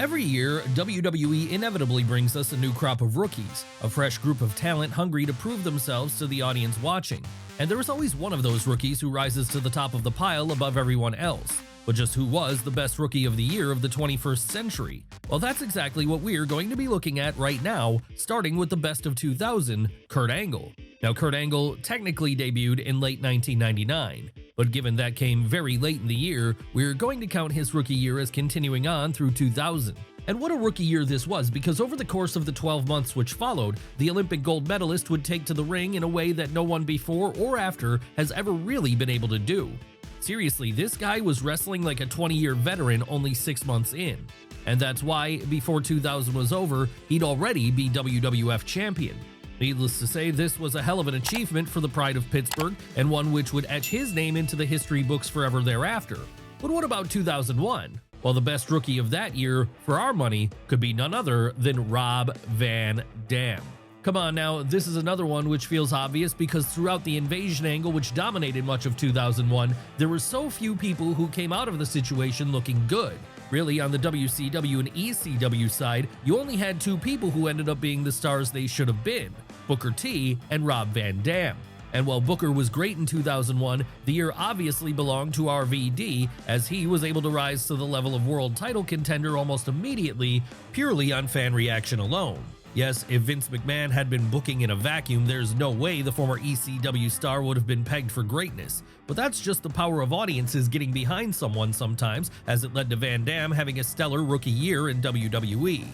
Every year, WWE inevitably brings us a new crop of rookies, a fresh group of talent hungry to prove themselves to the audience watching. And there is always one of those rookies who rises to the top of the pile above everyone else. But just who was the best rookie of the year of the 21st century? Well, that's exactly what we're going to be looking at right now, starting with the best of 2000, Kurt Angle. Now, Kurt Angle technically debuted in late 1999, but given that came very late in the year, we're going to count his rookie year as continuing on through 2000. And what a rookie year this was, because over the course of the 12 months which followed, the Olympic gold medalist would take to the ring in a way that no one before or after has ever really been able to do. Seriously, this guy was wrestling like a 20-year veteran only 6 months in. And that's why, before 2000 was over, he'd already be WWF champion. Needless to say, this was a hell of an achievement for the pride of Pittsburgh, and one which would etch his name into the history books forever thereafter. But what about 2001? Well, the best rookie of that year, for our money, could be none other than Rob Van Dam. Come on now, this is another one which feels obvious because throughout the invasion angle which dominated much of 2001, there were so few people who came out of the situation looking good. Really, on the WCW and ECW side, you only had two people who ended up being the stars they should have been, Booker T and Rob Van Dam. And while Booker was great in 2001, the year obviously belonged to RVD, as he was able to rise to the level of world title contender almost immediately, purely on fan reaction alone. Yes, if Vince McMahon had been booking in a vacuum, there's no way the former ECW star would have been pegged for greatness. But that's just the power of audiences getting behind someone sometimes, as it led to Van Dam having a stellar rookie year in WWE.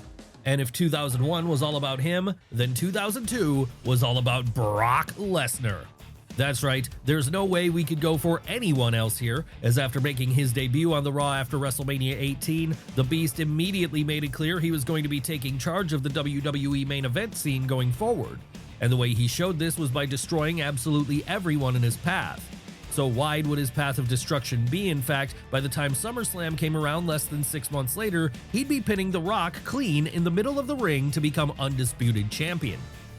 And if 2001 was all about him, then 2002 was all about Brock Lesnar. That's right, there's no way we could go for anyone else here, as after making his debut on the Raw after WrestleMania 18, the Beast immediately made it clear he was going to be taking charge of the WWE main event scene going forward. And the way he showed this was by destroying absolutely everyone in his path. So wide would his path of destruction be, in fact, by the time SummerSlam came around less than 6 months later, he'd be pinning The Rock clean in the middle of the ring to become undisputed champion.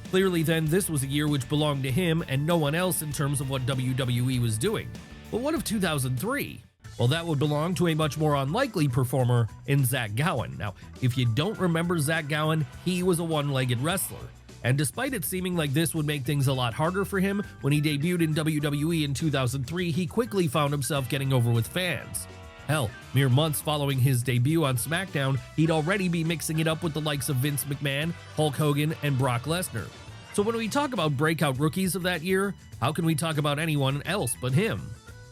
Clearly then, this was a year which belonged to him and no one else in terms of what WWE was doing. But what of 2003? Well, that would belong to a much more unlikely performer in Zach Gowen. Now, if you don't remember Zach Gowen, he was a one-legged wrestler. And despite it seeming like this would make things a lot harder for him, when he debuted in WWE in 2003, he quickly found himself getting over with fans. Hell, mere months following his debut on SmackDown, he'd already be mixing it up with the likes of Vince McMahon, Hulk Hogan, and Brock Lesnar. So when we talk about breakout rookies of that year, how can we talk about anyone else but him?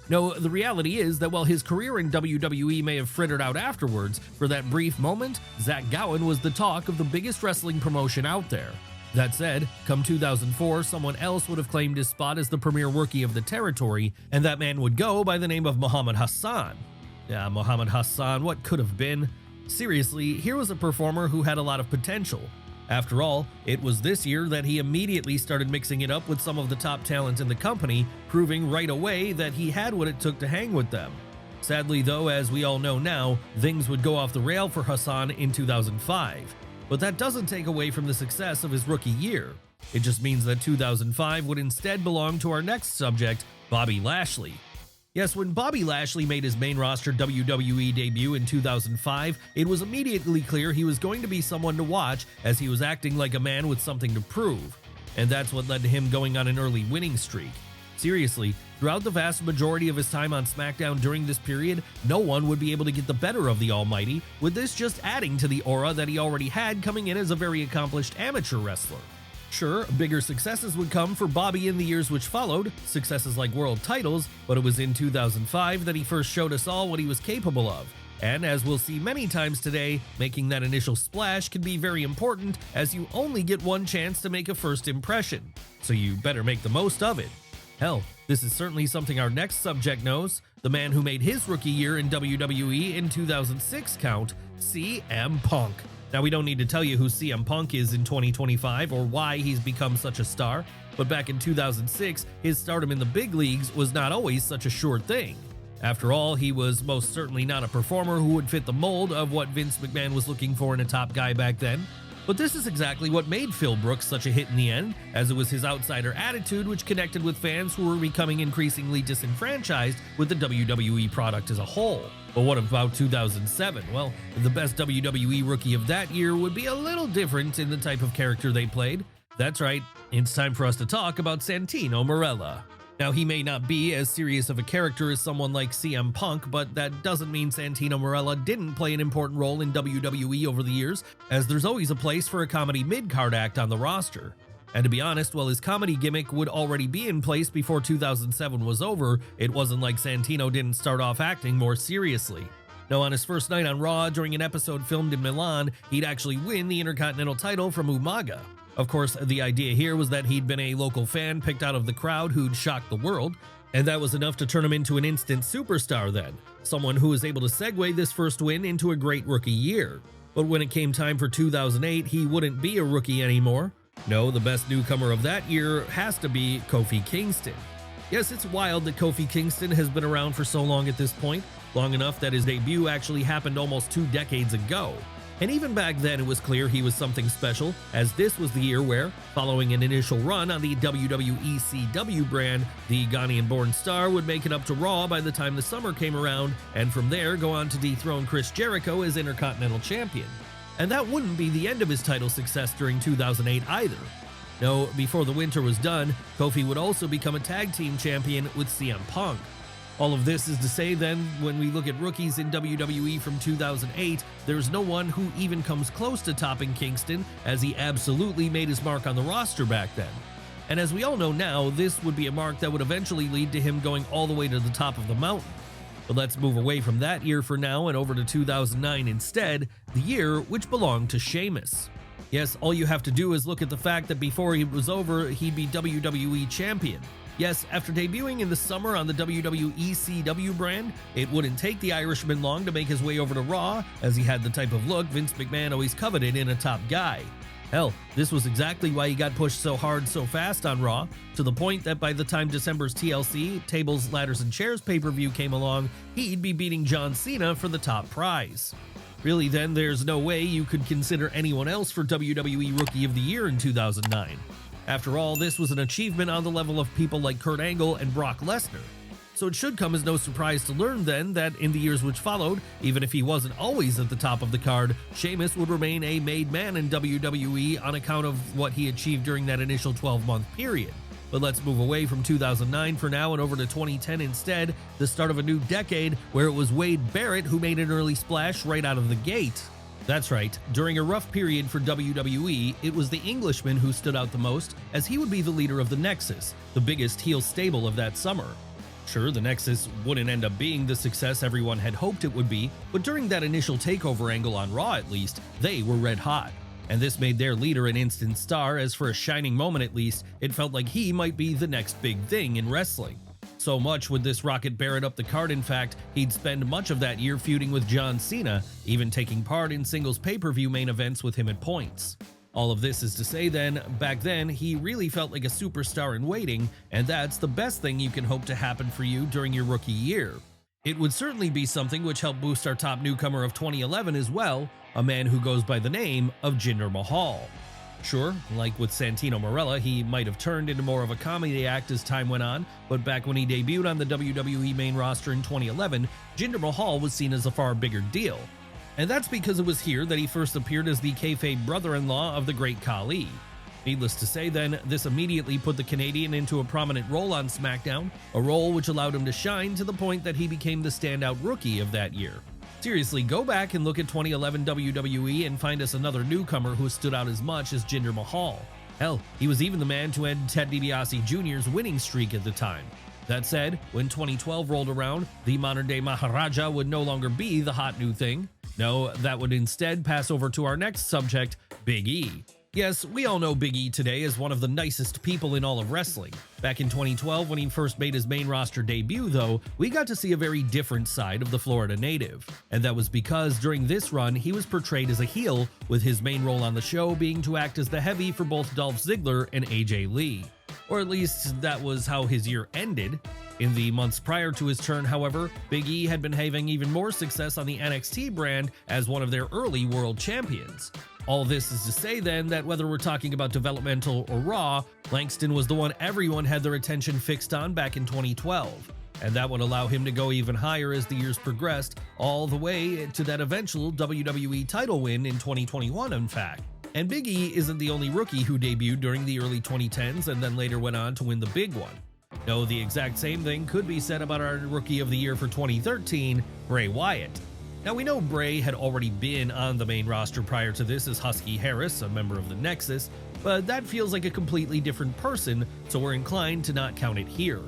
No, the reality is that while his career in WWE may have frittered out afterwards, for that brief moment, Zach Gowen was the talk of the biggest wrestling promotion out there. That said, come 2004, someone else would have claimed his spot as the premier rookie of the territory, and that man would go by the name of Muhammad Hassan. Yeah, Muhammad Hassan, what could have been? Seriously, here was a performer who had a lot of potential. After all, it was this year that he immediately started mixing it up with some of the top talent in the company, proving right away that he had what it took to hang with them. Sadly though, as we all know now, things would go off the rail for Hassan in 2005. But that doesn't take away from the success of his rookie year. It just means that 2005 would instead belong to our next subject, Bobby Lashley. Yes, when Bobby Lashley made his main roster WWE debut in 2005, it was immediately clear he was going to be someone to watch, as he was acting like a man with something to prove. And that's what led to him going on an early winning streak. Seriously, throughout the vast majority of his time on SmackDown during this period, no one would be able to get the better of the Almighty, with this just adding to the aura that he already had coming in as a very accomplished amateur wrestler. Sure, bigger successes would come for Bobby in the years which followed, successes like world titles, but it was in 2005 that he first showed us all what he was capable of. And as we'll see many times today, making that initial splash can be very important, as you only get one chance to make a first impression, so you better make the most of it. Hell, this is certainly something our next subject knows, the man who made his rookie year in WWE in 2006 count, CM Punk. Now, we don't need to tell you who CM Punk is in 2025 or why he's become such a star, but back in 2006, his stardom in the big leagues was not always such a sure thing. After all, he was most certainly not a performer who would fit the mold of what Vince McMahon was looking for in a top guy back then. But this is exactly what made Phil Brooks such a hit in the end, as it was his outsider attitude which connected with fans who were becoming increasingly disenfranchised with the WWE product as a whole. But what about 2007? Well, the best WWE rookie of that year would be a little different in the type of character they played. That's right, it's time for us to talk about Santino Marella. Now, he may not be as serious of a character as someone like CM Punk, but that doesn't mean Santino Marella didn't play an important role in WWE over the years, as there's always a place for a comedy mid-card act on the roster. And to be honest, while his comedy gimmick would already be in place before 2007 was over, it wasn't like Santino didn't start off acting more seriously. Now, on his first night on Raw during an episode filmed in Milan, he'd actually win the Intercontinental title from Umaga. Of course, the idea here was that he'd been a local fan picked out of the crowd who'd shocked the world, and that was enough to turn him into an instant superstar then, someone who was able to segue this first win into a great rookie year. But when it came time for 2008, he wouldn't be a rookie anymore. No, the best newcomer of that year has to be Kofi Kingston. Yes, it's wild that Kofi Kingston has been around for so long at this point, long enough that his debut actually happened almost 2 decades ago. And even back then it was clear he was something special, as this was the year where, following an initial run on the WWE CW brand, the Ghanaian-born star would make it up to Raw by the time the summer came around, and from there go on to dethrone Chris Jericho as Intercontinental Champion. And that wouldn't be the end of his title success during 2008 either. No, before the winter was done, Kofi would also become a tag team champion with CM Punk. All of this is to say then, when we look at rookies in WWE from 2008, there's no one who even comes close to topping Kingston, as he absolutely made his mark on the roster back then. And as we all know now, this would be a mark that would eventually lead to him going all the way to the top of the mountain. But let's move away from that year for now and over to 2009 instead, the year which belonged to Sheamus. Yes, all you have to do is look at the fact that before it was over, he'd be WWE Champion. Yes, after debuting in the summer on the WWE CW brand, it wouldn't take the Irishman long to make his way over to Raw, as he had the type of look Vince McMahon always coveted in a top guy. Hell, this was exactly why he got pushed so hard so fast on Raw, to the point that by the time December's TLC, Tables, Ladders, and Chairs pay-per-view came along, he'd be beating John Cena for the top prize. Really then, there's no way you could consider anyone else for WWE Rookie of the Year in 2009. After all, this was an achievement on the level of people like Kurt Angle and Brock Lesnar. So it should come as no surprise to learn then that in the years which followed, even if he wasn't always at the top of the card, Sheamus would remain a made man in WWE on account of what he achieved during that initial 12-month period. But let's move away from 2009 for now and over to 2010 instead, the start of a new decade where it was Wade Barrett who made an early splash right out of the gate. That's right, during a rough period for WWE, it was the Englishman who stood out the most, as he would be the leader of the Nexus, the biggest heel stable of that summer. Sure, the Nexus wouldn't end up being the success everyone had hoped it would be, but during that initial takeover angle on Raw at least, they were red hot. And this made their leader an instant star, as for a shining moment at least, it felt like he might be the next big thing in wrestling. So much would this rocket Barrett up the card, in fact, he'd spend much of that year feuding with John Cena, even taking part in singles pay-per-view main events with him at points. All of this is to say then, back then, he really felt like a superstar in waiting, and that's the best thing you can hope to happen for you during your rookie year. It would certainly be something which helped boost our top newcomer of 2011 as well, a man who goes by the name of Jinder Mahal. Sure, like with Santino Marella, he might have turned into more of a comedy act as time went on, but back when he debuted on the WWE main roster in 2011, Jinder Mahal was seen as a far bigger deal. And that's because it was here that he first appeared as the kayfabe brother-in-law of the great Khali. Needless to say then, this immediately put the Canadian into a prominent role on SmackDown, a role which allowed him to shine to the point that he became the standout rookie of that year. Seriously, go back and look at 2011 WWE and find us another newcomer who stood out as much as Jinder Mahal. Hell, he was even the man to end Ted DiBiase Jr.'s winning streak at the time. That said, when 2012 rolled around, the modern-day Maharaja would no longer be the hot new thing. No, that would instead pass over to our next subject, Big E. Yes, we all know Big E today as one of the nicest people in all of wrestling. Back in 2012, when he first made his main roster debut, though, we got to see a very different side of the Florida native. And that was because during this run, he was portrayed as a heel, with his main role on the show being to act as the heavy for both Dolph Ziggler and AJ Lee. Or at least that was how his year ended. In the months prior to his turn, however, Big E had been having even more success on the NXT brand as one of their early world champions. All this is to say then that whether we're talking about developmental or Raw, Langston was the one everyone had their attention fixed on back in 2012. And that would allow him to go even higher as the years progressed, all the way to that eventual WWE title win in 2021, in fact. And Big E isn't the only rookie who debuted during the early 2010s and then later went on to win the big one. No, the exact same thing could be said about our Rookie of the Year for 2013, Bray Wyatt. Now, we know Bray had already been on the main roster prior to this as Husky Harris, a member of the Nexus, but that feels like a completely different person, so we're inclined to not count it here.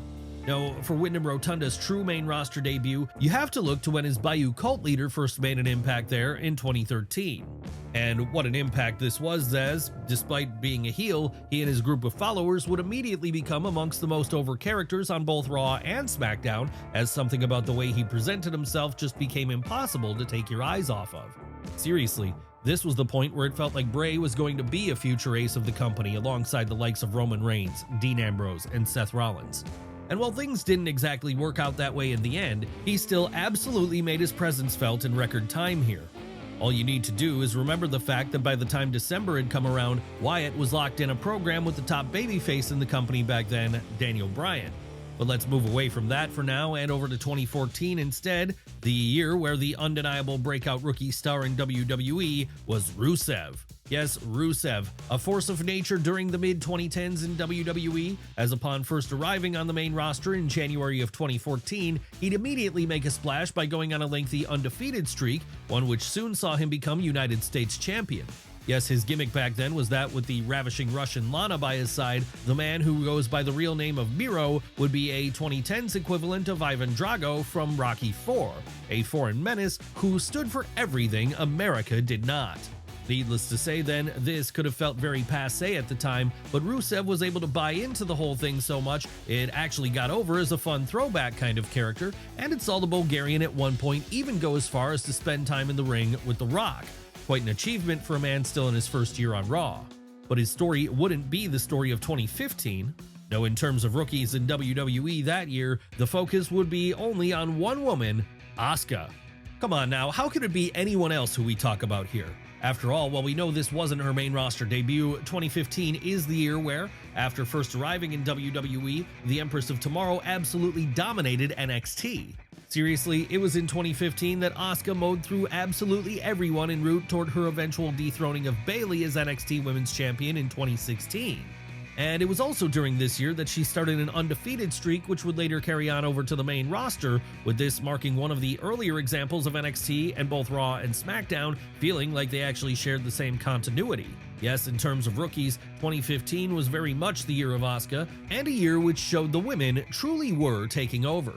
Now, for Wyndham Rotunda's true main roster debut, you have to look to when his Bayou cult leader first made an impact there in 2013. And what an impact this was, as, despite being a heel, he and his group of followers would immediately become amongst the most over characters on both Raw and SmackDown, as something about the way he presented himself just became impossible to take your eyes off of. Seriously, this was the point where it felt like Bray was going to be a future ace of the company alongside the likes of Roman Reigns, Dean Ambrose, and Seth Rollins. And while things didn't exactly work out that way in the end, he still absolutely made his presence felt in record time here. All you need to do is remember the fact that by the time December had come around, Wyatt was locked in a program with the top babyface in the company back then, Daniel Bryan. But let's move away from that for now and over to 2014 instead, the year where the undeniable breakout rookie star in WWE was Rusev. Yes, Rusev, a force of nature during the mid-2010s in WWE, as upon first arriving on the main roster in January of 2014, he'd immediately make a splash by going on a lengthy undefeated streak, one which soon saw him become United States Champion. Yes, his gimmick back then was that with the ravishing Russian Lana by his side, the man who goes by the real name of Miro would be a 2010s equivalent of Ivan Drago from Rocky IV, a foreign menace who stood for everything America did not. Needless to say then, this could have felt very passé at the time, but Rusev was able to buy into the whole thing so much, it actually got over as a fun throwback kind of character, and it saw the Bulgarian at one point even go as far as to spend time in the ring with The Rock. Quite an achievement for a man still in his first year on Raw. But his story wouldn't be the story of 2015. No, in terms of rookies in WWE that year, the focus would be only on one woman, Asuka. Come on now, how could it be anyone else who we talk about here? After all, while we know this wasn't her main roster debut, 2015 is the year where, after first arriving in WWE, the Empress of Tomorrow absolutely dominated NXT. Seriously, it was in 2015 that Asuka mowed through absolutely everyone en route toward her eventual dethroning of Bayley as NXT Women's Champion in 2016. And it was also during this year that she started an undefeated streak, which would later carry on over to the main roster, with this marking one of the earlier examples of NXT and both Raw and SmackDown feeling like they actually shared the same continuity. Yes, in terms of rookies, 2015 was very much the year of Asuka, and a year which showed the women truly were taking over.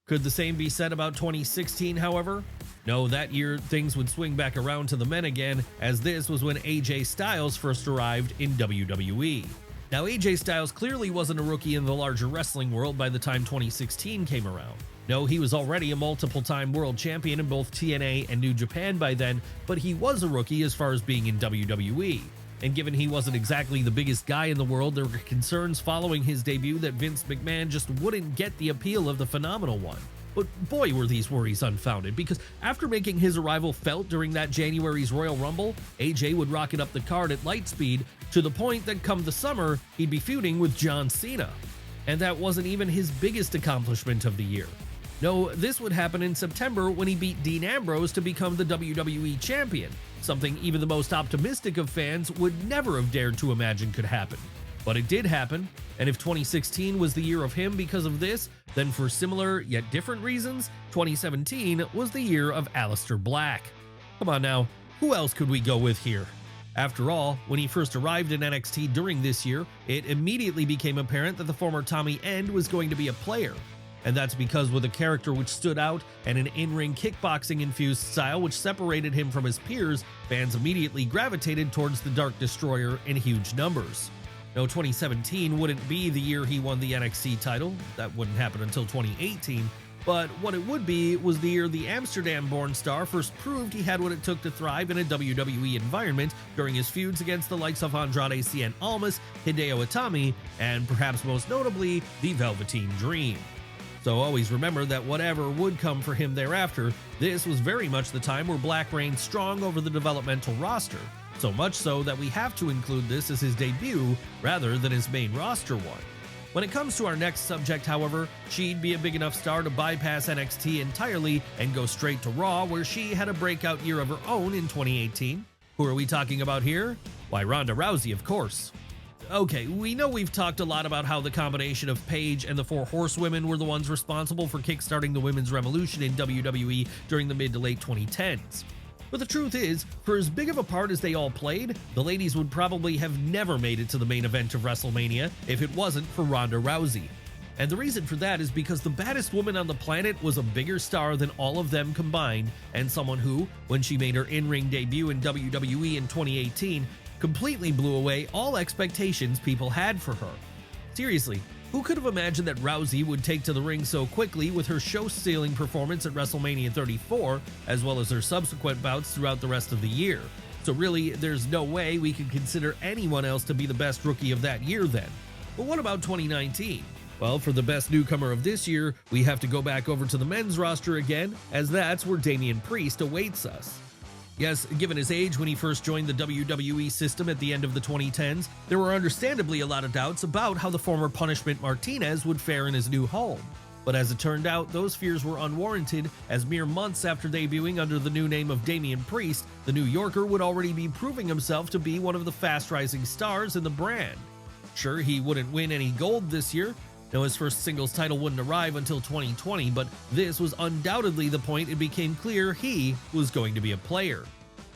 Could the same be said about 2016, however? No, that year things would swing back around to the men again, as this was when AJ Styles first arrived in WWE. Now, AJ Styles clearly wasn't a rookie in the larger wrestling world by the time 2016 came around. No, he was already a multiple-time world champion in both TNA and New Japan by then, but he was a rookie as far as being in WWE. And given he wasn't exactly the biggest guy in the world, there were concerns following his debut that Vince McMahon just wouldn't get the appeal of the Phenomenal One. But boy, were these worries unfounded, because after making his arrival felt during that January's Royal Rumble, AJ would rocket up the card at light speed to the point that come the summer, he'd be feuding with John Cena. And that wasn't even his biggest accomplishment of the year. No, this would happen in September when he beat Dean Ambrose to become the WWE Champion, something even the most optimistic of fans would never have dared to imagine could happen. But it did happen, and if 2016 was the year of him because of this, then for similar yet different reasons, 2017 was the year of Aleister Black. Come on now, who else could we go with here? After all, when he first arrived in NXT during this year, it immediately became apparent that the former Tommy End was going to be a player. And that's because with a character which stood out and an in-ring kickboxing-infused style which separated him from his peers, fans immediately gravitated towards the Dark Destroyer in huge numbers. No, 2017 wouldn't be the year he won the NXT title, that wouldn't happen until 2018, but what it would be was the year the Amsterdam-born star first proved he had what it took to thrive in a WWE environment during his feuds against the likes of Andrade Cien Almas, Hideo Itami, and perhaps most notably, the Velveteen Dream. So always remember that whatever would come for him thereafter, this was very much the time where Black reigned strong over the developmental roster, so much so that we have to include this as his debut rather than his main roster one. When it comes to our next subject, however, she'd be a big enough star to bypass NXT entirely and go straight to Raw, where she had a breakout year of her own in 2018. Who are we talking about here? Why, Ronda Rousey, of course. Okay, we know we've talked a lot about how the combination of Paige and the Four Horsewomen were the ones responsible for kickstarting the women's revolution in WWE during the mid to late 2010s. But the truth is, for as big of a part as they all played, the ladies would probably have never made it to the main event of WrestleMania if it wasn't for Ronda Rousey. And the reason for that is because the baddest woman on the planet was a bigger star than all of them combined, and someone who, when she made her in-ring debut in WWE in 2018, completely blew away all expectations people had for her. Seriously, who could have imagined that Rousey would take to the ring so quickly with her show-stealing performance at WrestleMania 34, as well as her subsequent bouts throughout the rest of the year? So really, there's no way we could consider anyone else to be the best rookie of that year then. But what about 2019? Well, for the best newcomer of this year, we have to go back over to the men's roster again, as that's where Damian Priest awaits us. Yes, given his age when he first joined the WWE system at the end of the 2010s, there were understandably a lot of doubts about how the former Punishment Martinez would fare in his new home. But as it turned out, those fears were unwarranted, as mere months after debuting under the new name of Damian Priest, the New Yorker would already be proving himself to be one of the fast-rising stars in the brand. Sure, he wouldn't win any gold this year. No, his first singles title wouldn't arrive until 2020, but this was undoubtedly the point it became clear he was going to be a player.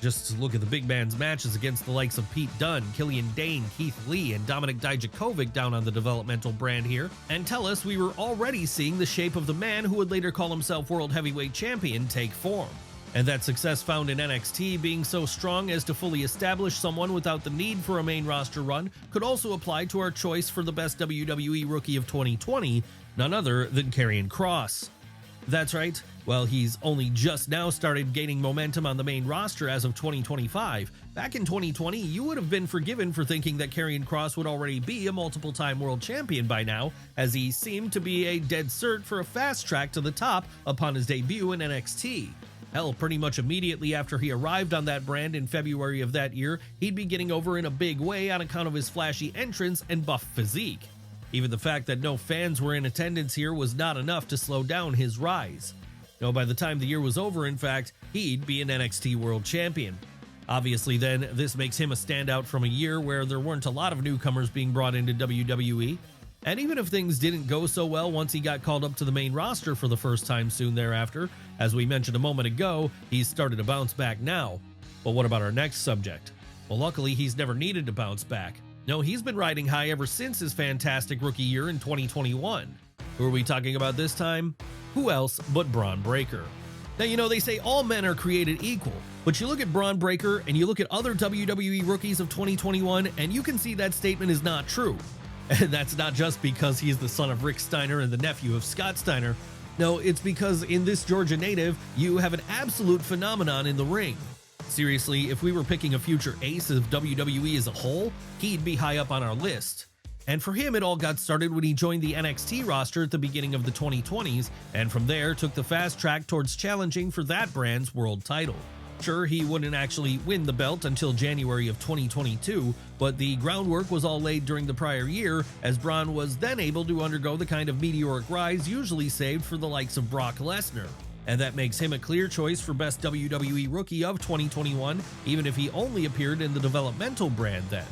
Just look at the big man's matches against the likes of Pete Dunne, Killian Dane, Keith Lee, and Dominik Dijakovic down on the developmental brand here, and tell us we were already seeing the shape of the man who would later call himself World Heavyweight Champion take form. And that success found in NXT being so strong as to fully establish someone without the need for a main roster run could also apply to our choice for the best WWE Rookie of 2020, none other than Karrion Kross. That's right, well, he's only just now started gaining momentum on the main roster as of 2025. Back in 2020, you would have been forgiven for thinking that Karrion Kross would already be a multiple-time world champion by now, as he seemed to be a dead cert for a fast track to the top upon his debut in NXT. Hell, pretty much immediately after he arrived on that brand in February of that year, he'd be getting over in a big way on account of his flashy entrance and buff physique. Even the fact that no fans were in attendance here was not enough to slow down his rise. No, by the time the year was over, in fact, he'd be an NXT World Champion. Obviously then, this makes him a standout from a year where there weren't a lot of newcomers being brought into WWE. And even if things didn't go so well once he got called up to the main roster for the first time soon thereafter, as we mentioned a moment ago, he's started to bounce back now. But what about our next subject? Well, luckily he's never needed to bounce back. No, he's been riding high ever since his fantastic rookie year in 2021. Who are we talking about this time? Who else but Bron Breakker. Now, you know, they say all men are created equal, but you look at Bron Breakker and you look at other WWE rookies of 2021 and you can see that statement is not true. And that's not just because he's the son of Rick Steiner and the nephew of Scott Steiner. No, it's because in this Georgia native, you have an absolute phenomenon in the ring. Seriously, if we were picking a future ace of WWE as a whole, he'd be high up on our list. And for him, it all got started when he joined the NXT roster at the beginning of the 2020s, and from there took the fast track towards challenging for that brand's world title. Sure, he wouldn't actually win the belt until January of 2022, but the groundwork was all laid during the prior year, as Bron was then able to undergo the kind of meteoric rise usually saved for the likes of Brock Lesnar. And that makes him a clear choice for Best WWE Rookie of 2021, even if he only appeared in the developmental brand then.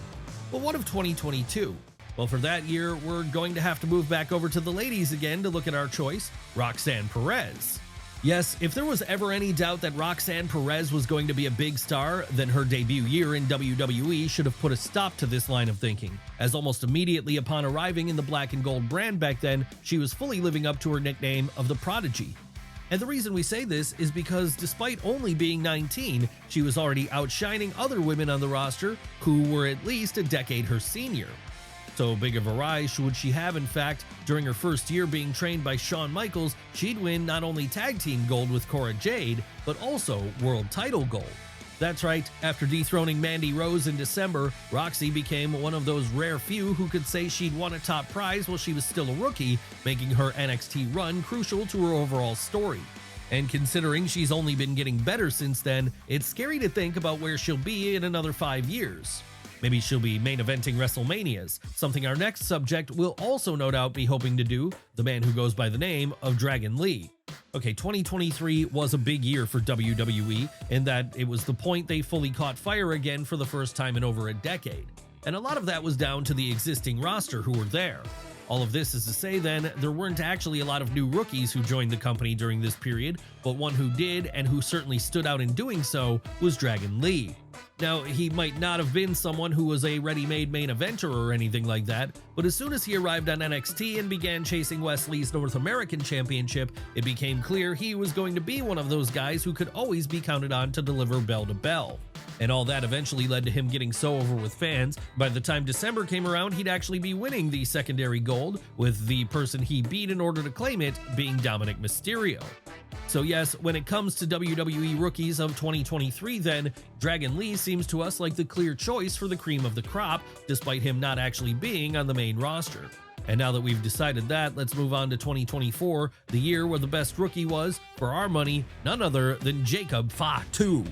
But what of 2022? Well, for that year, we're going to have to move back over to the ladies again to look at our choice, Roxanne Perez. Yes, if there was ever any doubt that Roxanne Perez was going to be a big star, then her debut year in WWE should have put a stop to this line of thinking, as almost immediately upon arriving in the black and gold brand back then, she was fully living up to her nickname of the Prodigy. And the reason we say this is because despite only being 19, she was already outshining other women on the roster who were at least a decade her senior. So big of a rise would she have, in fact, during her first year being trained by Shawn Michaels, she'd win not only tag team gold with Cora Jade, but also world title gold. That's right, after dethroning Mandy Rose in December, Roxy became one of those rare few who could say she'd won a top prize while she was still a rookie, making her NXT run crucial to her overall story. And considering she's only been getting better since then, it's scary to think about where she'll be in another 5 years. Maybe she'll be main eventing WrestleManias, something our next subject will also no doubt be hoping to do, the man who goes by the name of Dragon Lee. Okay, 2023 was a big year for WWE in that it was the point they fully caught fire again for the first time in over a decade. And a lot of that was down to the existing roster who were there. All of this is to say then, there weren't actually a lot of new rookies who joined the company during this period, but one who did and who certainly stood out in doing so was Dragon Lee. Now, he might not have been someone who was a ready-made main eventer or anything like that, but as soon as he arrived on NXT and began chasing Wesley's North American Championship, it became clear he was going to be one of those guys who could always be counted on to deliver bell to bell. And all that eventually led to him getting so over with fans. By the time December came around, he'd actually be winning the secondary gold, with the person he beat in order to claim it being Dominic Mysterio. So yes, when it comes to WWE rookies of 2023 then, Dragon Lee seems to us like the clear choice for the cream of the crop, despite him not actually being on the main roster. And now that we've decided that, let's move on to 2024, the year where the best rookie was, for our money, none other than Jacob Fatu.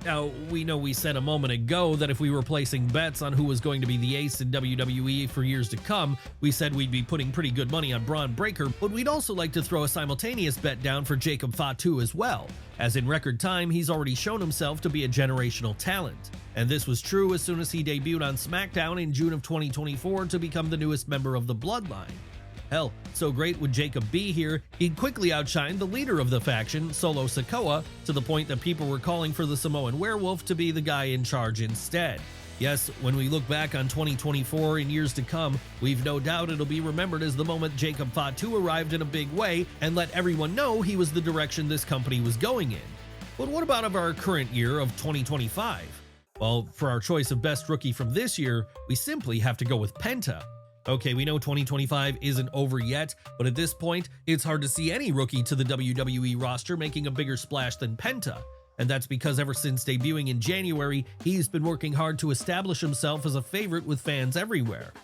Now, we know we said a moment ago that if we were placing bets on who was going to be the ace in WWE for years to come, we said we'd be putting pretty good money on Braun Breaker, but we'd also like to throw a simultaneous bet down for Jacob Fatu as well, as in record time he's already shown himself to be a generational talent. And this was true as soon as he debuted on SmackDown in June of 2024 to become the newest member of the Bloodline. Hell, so great would Jacob be here, he'd quickly outshine the leader of the faction, Solo Sikoa, to the point that people were calling for the Samoan Werewolf to be the guy in charge instead. Yes, when we look back on 2024 in years to come, we've no doubt it'll be remembered as the moment Jacob Fatu arrived in a big way and let everyone know he was the direction this company was going in. But what about of our current year of 2025? Well, for our choice of best rookie from this year, we simply have to go with Penta. Okay, we know 2025 isn't over yet, but at this point, it's hard to see any rookie to the WWE roster making a bigger splash than Penta. And that's because ever since debuting in January, he's been working hard to establish himself as a favorite with fans everywhere.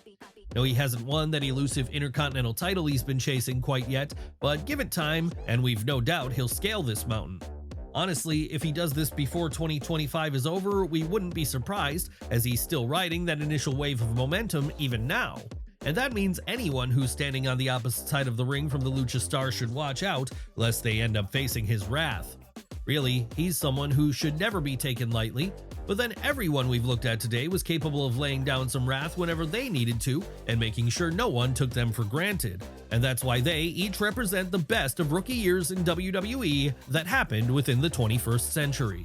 No, he hasn't won that elusive Intercontinental title he's been chasing quite yet, but give it time, and we've no doubt he'll scale this mountain. Honestly, if he does this before 2025 is over, we wouldn't be surprised, as he's still riding that initial wave of momentum even now. And that means anyone who's standing on the opposite side of the ring from the Lucha Star should watch out, lest they end up facing his wrath. Really, he's someone who should never be taken lightly, but then everyone we've looked at today was capable of laying down some wrath whenever they needed to, and making sure no one took them for granted. And that's why they each represent the best of rookie years in WWE that happened within the 21st century.